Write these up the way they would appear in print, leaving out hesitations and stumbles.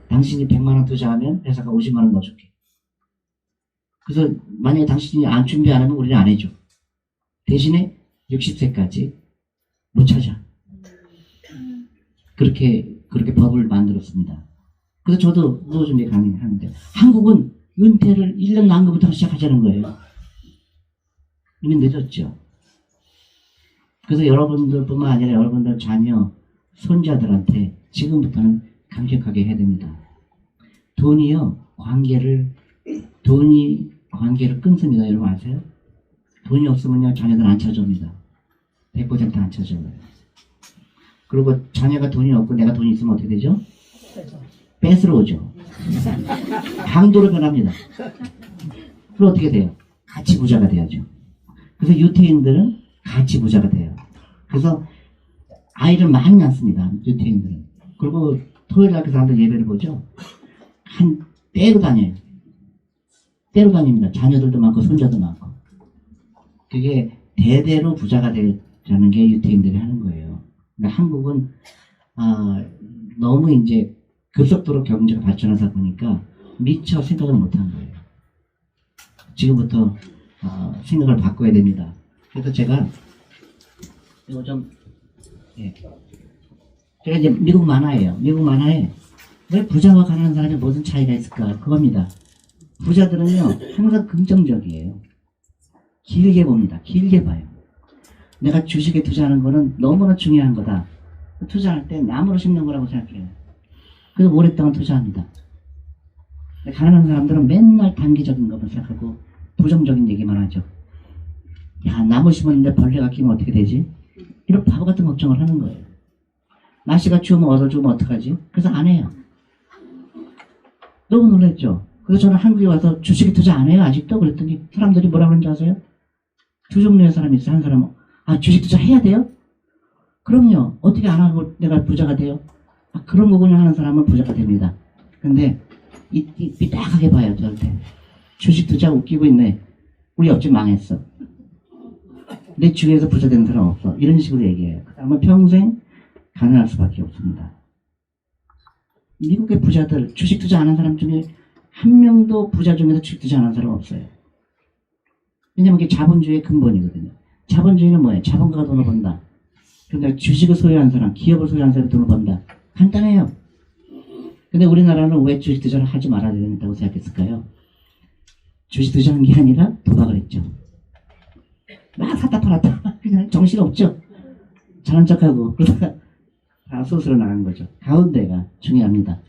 당신이 100만원 투자하면 회사가 50만원 넣어줄게. 그래서 만약에 당신이 안 준비 안 하면 우리는 안 해줘. 대신에 60세까지 못 찾아. 그렇게 법을 만들었습니다. 그래서 저도 노후준비 강의하는데 한국은 은퇴를 1년 난 것부터 시작하자는 거예요. 이미 늦었죠. 그래서 여러분들뿐만 아니라 여러분들 자녀, 손자들한테 지금부터는 강력하게 해야 됩니다. 돈이 관계를 끊습니다. 여러분 아세요? 돈이 없으면요 자녀들 안 찾아옵니다. 100% 안 찾아와요. 그리고 자녀가 돈이 없고 내가 돈이 있으면 어떻게 되죠? 뺏으러 오죠. 강도로 변합니다. 그럼 어떻게 돼요? 같이 부자가 돼야죠. 그래서 유태인들은 같이 부자가 돼요. 그래서 아이를 많이 낳습니다. 유태인들은. 그리고 토요일날 그 사람들 예배를 보죠. 때로 다녀요. 때로 다닙니다. 자녀들도 많고 손자도 많고. 그게 대대로 부자가 되자는 게 유태인들이 하는 거예요. 그러니까 한국은 너무 이제 급속도로 경제가 발전하다 보니까 미처 생각을 못한 거예요. 지금부터 생각을 바꿔야 됩니다. 그래서 제가 이거 좀 제가 이제 미국 만화예요. 미국 만화에 왜 부자와 가난한 사람이 무슨 차이가 있을까? 그겁니다. 부자들은요 항상 긍정적이에요. 길게 봅니다. 길게 봐요. 내가 주식에 투자하는 거는 너무나 중요한 거다. 투자할 때 나무로 심는 거라고 생각해요. 그래서 오랫동안 투자합니다. 가난한 사람들은 맨날 단기적인 것만 생각하고 부정적인 얘기만 하죠. 야, 나무 심었는데 벌레가 끼면 어떻게 되지? 이런 바보 같은 걱정을 하는 거예요. 날씨가 추우면 얻어 주면 어떡하지? 그래서 안 해요. 너무 놀랐죠? 그래서 저는 한국에 와서 주식에 투자 안 해요 아직도? 그랬더니 사람들이 뭐라 그러는지 아세요? 두 종류의 사람이 있어요. 한 사람은 주식 투자 해야 돼요? 그럼요. 어떻게 안 하고 내가 부자가 돼요? 그런 거군요 하는 사람은 부자가 됩니다. 근데 삐딱하게 봐요. 저한테 주식 투자 웃기고 있네. 우리 옆집 망했어. 내 주위에서 부자 되는 사람 없어. 이런 식으로 얘기해요. 그러면 평생 가난할 수밖에 없습니다. 미국의 부자들 주식 투자 안 한 사람 중에 한 명도 부자 중에서 주식 투자 안 한 사람 없어요. 왜냐면 그게 자본주의의 근본이거든요. 자본주의는 뭐예요? 자본가가 돈을 번다. 그러니까 주식을 소유한 사람, 기업을 소유한 사람이 돈을 번다. 간단해요. 근데 우리나라는 왜 주식 투자를 하지 말아야 된다고 생각했을까요? 주식 투자한 게 아니라 도박을 했죠. 막 샀다 팔았다. 그냥 정신없죠. 잘한 척하고 그러다가 다 소스로 나간 거죠. 가운데가 중요합니다.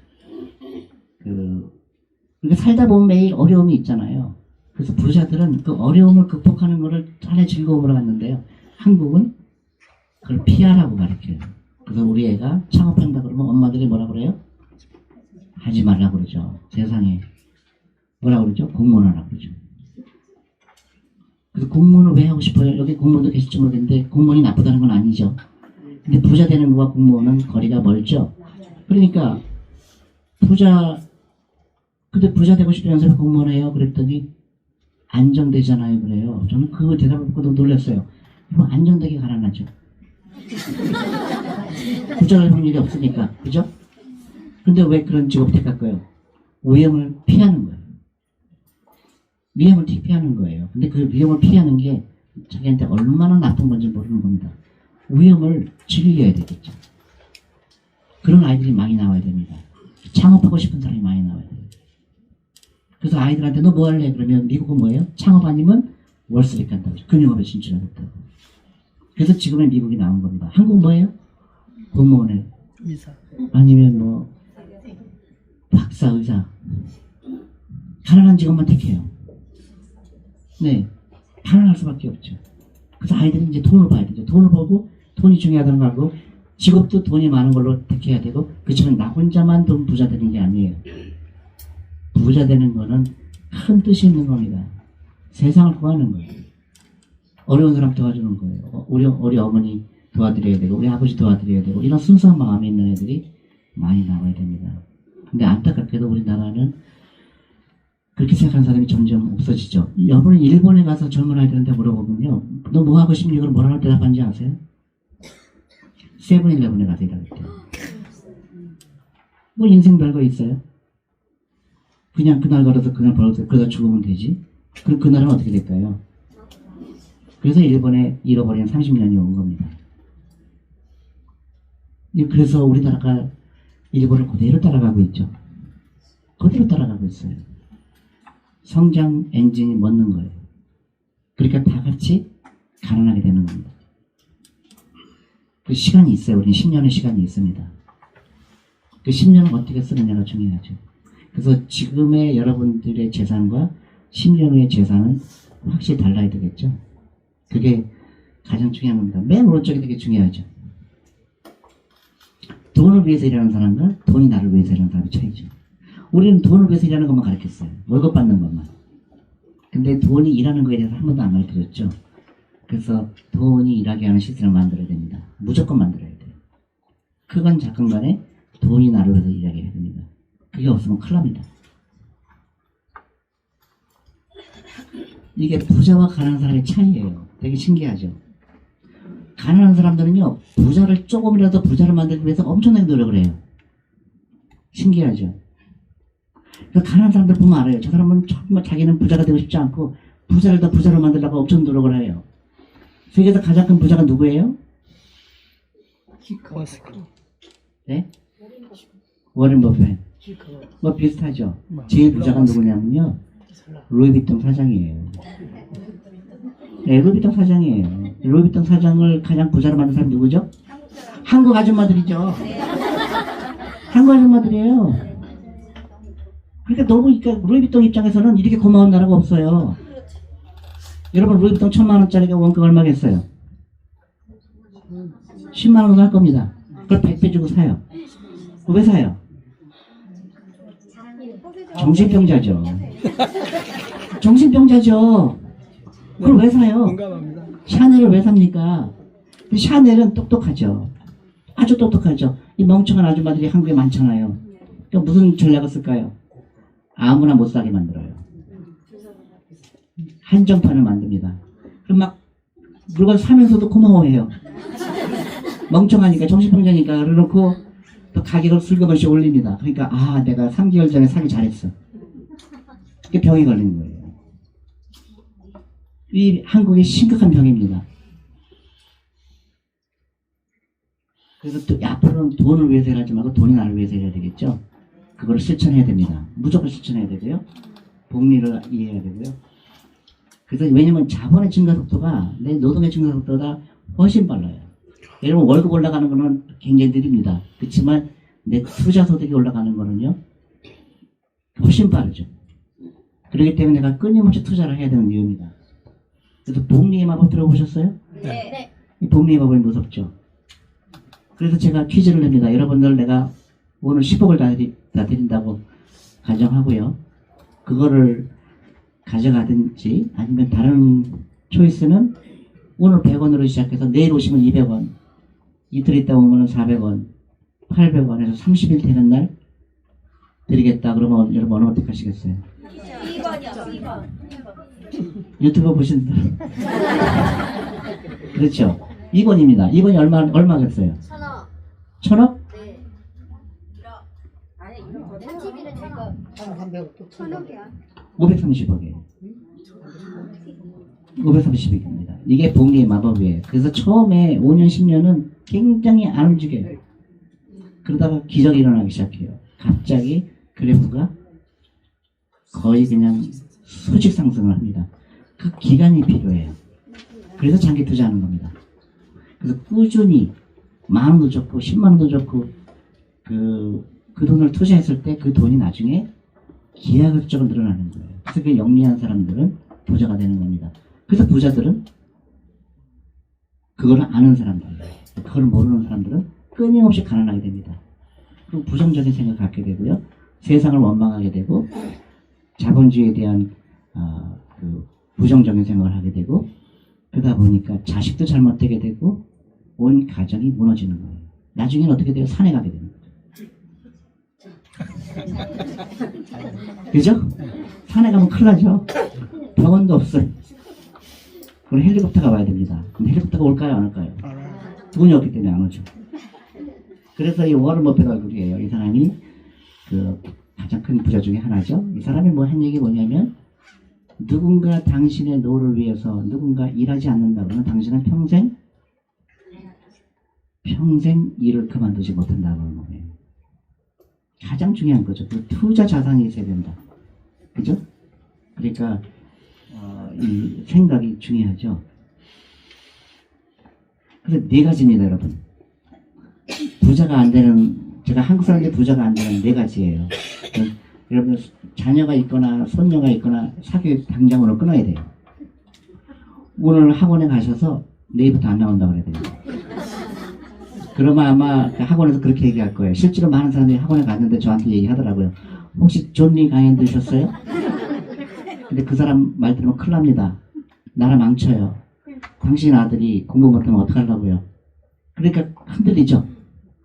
그러니까 살다 보면 매일 어려움이 있잖아요. 그래서 부자들은 그 어려움을 극복하는 거를 하나의 즐거움으로 갔는데요. 한국은 그걸 피하라고 가르쳐요. 그래서 우리 애가 창업한다 그러면 엄마들이 뭐라 그래요? 하지 말라고 그러죠. 세상에 뭐라 그러죠? 공무원 하라고 그러죠. 그래서 공무원을 왜 하고 싶어요? 여기 공무원도 계실지 모르겠는데 공무원이 나쁘다는 건 아니죠. 근데 부자 되는 것과 공무원은 거리가 멀죠. 그러니까 근데 부자 되고 싶으면서 공무원 해요? 그랬더니 안정되잖아요. 그래요. 저는 그 대답을 듣고 너무 놀랐어요. 그럼 안정되게 가라앉죠. 부자 될 확률이 없으니까. 그죠? 근데 왜 그런 직업 택할까요? 위험을 피하는 거예요. 위험을 피하는 거예요. 근데 그 위험을 피하는 게 자기한테 얼마나 나쁜 건지 모르는 겁니다. 위험을 즐겨야 되겠죠. 그런 아이들이 많이 나와야 됩니다. 창업하고 싶은 사람이 많이 나와야 돼요. 그래서 아이들한테 너 뭐 할래? 그러면 미국은 뭐예요? 창업 아니면 월스트리트 간다고 그러죠. 금융업에 진출하겠다고. 그래서 지금의 미국이 나온 겁니다. 한국 뭐예요? 공무원에 아니면 뭐 박사, 의사. 가난한 직업만 택해요. 네, 가난할 수밖에 없죠. 그래서 아이들은 이제 돈을 봐야 되죠. 돈을 보고 돈이 중요하다는 걸 알고 직업도 돈이 많은 걸로 택해야 되고 그렇지만 나 혼자만 돈 부자 되는 게 아니에요. 부자 되는 거는 큰 뜻이 있는 겁니다. 세상을 구하는 거예요. 어려운 사람 도와주는 거예요. 우리 어머니 도와드려야 되고 우리 아버지 도와드려야 되고 이런 순수한 마음이 있는 애들이 많이 나와야 됩니다. 근데 안타깝게도 우리나라는 그렇게 생각하는 사람이 점점 없어지죠. 여러분이 일본에 가서 젊은 아이들한테 물어보면요. 너 뭐 하고 싶니? 그럼 뭐라고 대답하는지 아세요? 세븐일레븐에 가서 일하겠대요. 뭐 인생 별거 있어요? 그냥 그날 걸어서 그날 벌어서 그러다 죽으면 되지. 그럼 그날은 어떻게 될까요? 그래서 일본에 잃어버린 30년이 온 겁니다. 그래서 우리나라가 일본을 그대로 따라가고 있죠. 그대로 따라가고 있어요. 성장 엔진이 멎는 거예요. 그러니까 다 같이 가난하게 되는 겁니다. 그 시간이 있어요. 우리는 10년의 시간이 있습니다. 그 10년을 어떻게 쓰느냐가 중요하죠. 그래서 지금의 여러분들의 재산과 10년 후의 재산은 확실히 달라야 되겠죠. 그게 가장 중요한 겁니다. 맨 오른쪽이 되게 중요하죠. 돈을 위해서 일하는 사람과 돈이 나를 위해서 일하는 사람의 차이죠. 우리는 돈을 위해서 일하는 것만 가르쳤어요. 월급 받는 것만. 근데 돈이 일하는 거에 대해서 한 번도 안 가르쳐줬죠. 그래서 돈이 일하게 하는 시스템을 만들어야 됩니다. 무조건 만들어야 돼요. 크건 작건 간에 돈이 나를 위해서 일하게 해야 됩니다. 그게 없으면 큰일 납니다. 이게 부자와 가난한 사람의 차이예요. 되게 신기하죠. 가난한 사람들은요, 부자를 조금이라도 부자를 만들기 위해서 엄청나게 노력을 해요. 신기하죠. 그러니까 가난한 사람들 보면 알아요. 저 사람은 정말 자기는 부자가 되고 싶지 않고 부자를 더 부자로 만들려고 엄청 노력을 해요. 세계에서 가장 큰 부자가 누구예요? 네? 워렌 버핏. 뭐 비슷하죠. 제일 부자가 누구냐면요, 루이비통 사장이에요. 네, 루이비통 사장이에요. 루이비통 사장을 가장 부자로 만든 사람이 누구죠? 한국 아줌마들이죠. 한국 아줌마들이에요. 그러니까 너무, 그러니까 루이비통 입장에서는 이렇게 고마운 나라가 없어요. 여러분, 루이비통 1000만원짜리가 원가 얼마겠어요? 10만원으로 할 겁니다. 그걸 100배 주고 사요. 왜 사요? 정신병자죠. 정신병자죠. 그걸 왜 사요? 샤넬을 왜 삽니까? 샤넬은 똑똑하죠. 아주 똑똑하죠. 이 멍청한 아줌마들이 한국에 많잖아요. 그러니까 무슨 전략을 쓸까요? 아무나 못 사게 만들어요. 한정판을 만듭니다. 그럼 막 물건 사면서도 고마워해요. 멍청하니까, 정신병자니까. 그래놓고 또 가격을 슬그머시 올립니다. 그러니까 아, 내가 3개월 전에 사기 잘했어. 그게 병이 걸린 거예요. 이 한국의 심각한 병입니다. 그래서 또 앞으로는 돈을 위해서 일하지 말고 돈이 나를 위해서 일해야 되겠죠. 그걸 실천해야 됩니다. 무조건 실천해야 되고요. 복리를 이해해야 되고요. 그래서 왜냐면 자본의 증가 속도가 내 노동의 증가 속도보다 훨씬 빨라요. 여러분, 월급 올라가는 거는 굉장히 느립니다. 그렇지만 내 투자 소득이 올라가는 거는요, 훨씬 빠르죠. 그렇기 때문에 내가 끊임없이 투자를 해야 되는 이유입니다. 그래서 복리의 마법 들어보셨어요? 네. 이 복리의 마법이 무섭죠. 그래서 제가 퀴즈를 냅니다. 여러분들, 내가 오늘 10억을 다 드린다고 가정하고요. 그거를 가져가든지 아니면 다른 초이스는 오늘 100원으로 시작해서 내일 오시면 200원, 이틀 있다 오면 400원, 800원 해서 30일 되는 날 드리겠다. 그러면 여러분 어느 어떻게 하시겠어요? 2번이요. 2번. 유튜브 보신 분. 그렇죠. 2번입니다. 2번이 얼마겠어요? 1,000원. 1,000억? 네. 아니, 30일은 제가 1,000원이야. 530억이에요. 530억입니다. 이게 복리의 마법이에요. 그래서 처음에 5년, 10년은 굉장히 안 움직여요. 그러다가 기적이 일어나기 시작해요. 갑자기 그래프가 거의 그냥 수직 상승을 합니다. 그 기간이 필요해요. 그래서 장기 투자하는 겁니다. 그래서 꾸준히 10,000원도 좋고 100,000원도 좋고 그 돈을 투자했을 때 그 돈이 나중에 기하급수적으로 늘어나는 거예요. 그래서 그 영리한 사람들은 부자가 되는 겁니다. 그래서 부자들은 그걸 아는 사람들, 그걸 모르는 사람들은 끊임없이 가난하게 됩니다. 그리고 부정적인 생각을 갖게 되고요. 세상을 원망하게 되고 자본주의에 대한 부정적인 생각을 하게 되고, 그러다 보니까 자식도 잘못되게 되고 온 가정이 무너지는 거예요. 나중에는 어떻게 돼요? 산에 가게 됩니다. 그죠? 산에 가면 큰일 나죠? 병원도 없어요. 그럼 헬리콥터가 와야 됩니다. 그럼 헬리콥터가 올까요? 안 올까요? 돈이 없기 때문에 안 오죠. 그래서 이 워런 버핏 얼굴이에요. 이 사람이 그 가장 큰 부자 중에 하나죠. 이 사람이 뭐 한 얘기 뭐냐면, 누군가 당신의 노를 위해서 누군가 일하지 않는다 그러면 당신은 평생 일을 그만두지 못한다는 거예요. 가장 중요한 거죠. 그 투자 자산이 있어야 된다. 그죠? 그러니까 이 생각이 중요하죠. 그래서 네 가지입니다, 여러분. 부자가 안 되는, 제가 한국 사람들이 부자가 안 되는 네 가지예요. 여러분, 자녀가 있거나 손녀가 있거나 사교육 당장으로 끊어야 돼요. 오늘 학원에 가셔서 내일부터 안 나온다고 그래야 돼요. 그러면 아마 그 학원에서 그렇게 얘기할 거예요. 실제로 많은 사람들이 학원에 갔는데 저한테 얘기하더라고요. 혹시 존리 강연 들으셨어요? 근데 그 사람 말 들으면 큰일 납니다. 나라 망쳐요. 당신 아들이 공부 못하면 어떡하려고요? 그러니까 흔들리죠.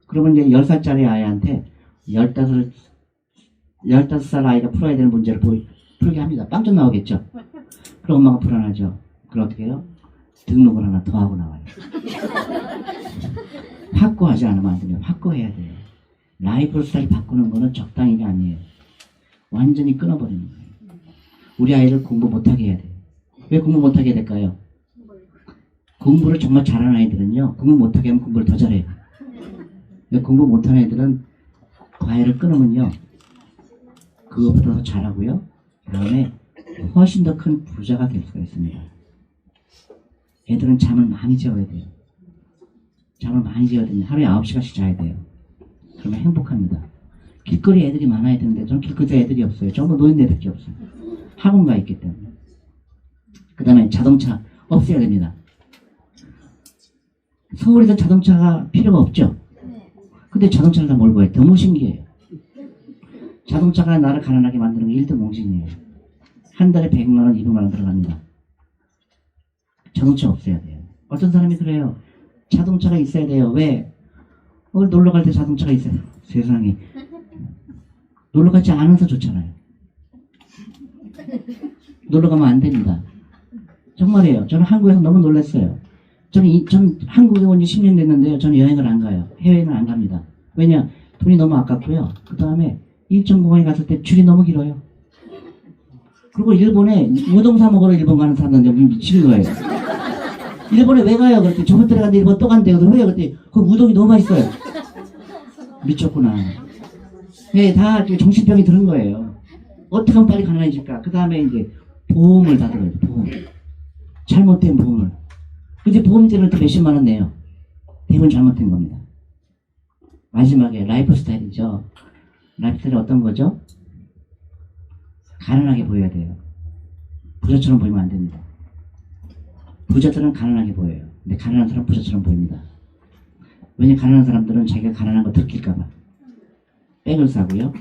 그러면 이제 10살짜리 아이한테 15살 아이가 풀어야 되는 문제를 풀게 합니다. 빵점 나오겠죠. 그럼 엄마가 불안하죠. 그럼 어떻게 해요? 등록을 하나 더 하고 나와요. 확고하지 않으면 안 돼요. 확고해야 돼요. 라이프 스타일 바꾸는 거는 적당히가 아니에요. 완전히 끊어버리는 거예요. 우리 아이를 공부 못하게 해야 돼요. 왜 공부 못하게 될까요? 공부를 정말 잘하는 아이들은요, 공부 못하게 하면 공부를 더 잘해요. 공부 못하는 애들은 과외를 끊으면요, 그것보다 더 잘하고요, 그 다음에 훨씬 더 큰 부자가 될 수가 있습니다. 애들은 잠을 많이 재워야 돼요. 잠을 많이 재워야 됩니다. 하루에 9시간씩 자야 돼요. 그러면 행복합니다. 길거리 애들이 많아야 되는데 저는 길거리 애들이 없어요. 전부 노인네들이 없어요. 학원 가 있기 때문에. 그 다음에 자동차 없애야 됩니다. 서울에서 자동차가 필요가 없죠. 근데 자동차를 다 몰고 와요. 너무 신기해요. 자동차가 나를 가난하게 만드는 게 1등 공신이에요. 한 달에 100만원, 200만원 들어갑니다. 자동차 없애야 돼요. 어떤 사람이 그래요. 자동차가 있어야 돼요. 왜? 놀러 갈 때 자동차가 있어요. 세상에. 놀러 가지 않아서 좋잖아요. 놀러 가면 안 됩니다. 정말이에요. 저는 한국에서 너무 놀랐어요. 전 한국에 온 지 10년 됐는데요. 저는 여행을 안 가요. 해외는 안 갑니다. 왜냐? 돈이 너무 아깝고요. 그 다음에 인천공항에 갔을 때 줄이 너무 길어요. 그리고 일본에 우동 사 먹으러 일본 가는 사람들 미치는 거예요. 일본에 왜 가요? 그랬더니 저번 달에 갔는데 일본 또 간대요. 왜요? 그랬더니 그 우동이 너무 맛있어요. 미쳤구나. 네, 다 정신병이 드는 거예요. 어떻게 하면 빨리 가난해질까? 그 다음에 이제 보험을 다 들어요. 보험. 잘못된 보험을. 근데 보험 때문에 또 몇십만 원 내요. 대부분 잘못된 겁니다. 마지막에 라이프 스타일이죠. 라이프 스타일이 어떤 거죠? 가난하게 보여야 돼요. 부자처럼 보이면 안 됩니다. 부자들은 가난하게 보여요. 근데 가난한 사람 부자처럼 보입니다. 왜냐, 가난한 사람들은 자기가 가난한 거 들킬까봐 백을 사고요,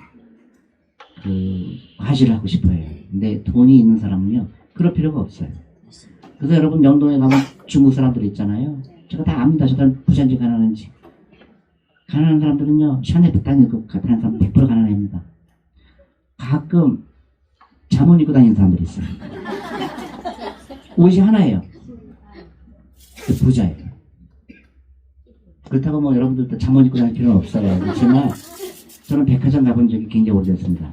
과시를 하고 싶어요. 근데 돈이 있는 사람은요, 그럴 필요가 없어요. 그래서 여러분 명동에 가면 중국 사람들 있잖아요. 제가 다 압니다. 저 사람 부자인지 가난한지. 가난한 사람들은요, 샤넬 백 다니는 것 같은 사람 100% 가난합니다. 가끔 잠옷 입고 다니는 사람들이 있어요. 옷이 하나예요. 그 부자예요. 그렇다고 뭐 여러분들도 잠옷 입고 다닐 필요는 없어요. 그렇지만 저는 백화점 가본 적이 굉장히 오래됐습니다.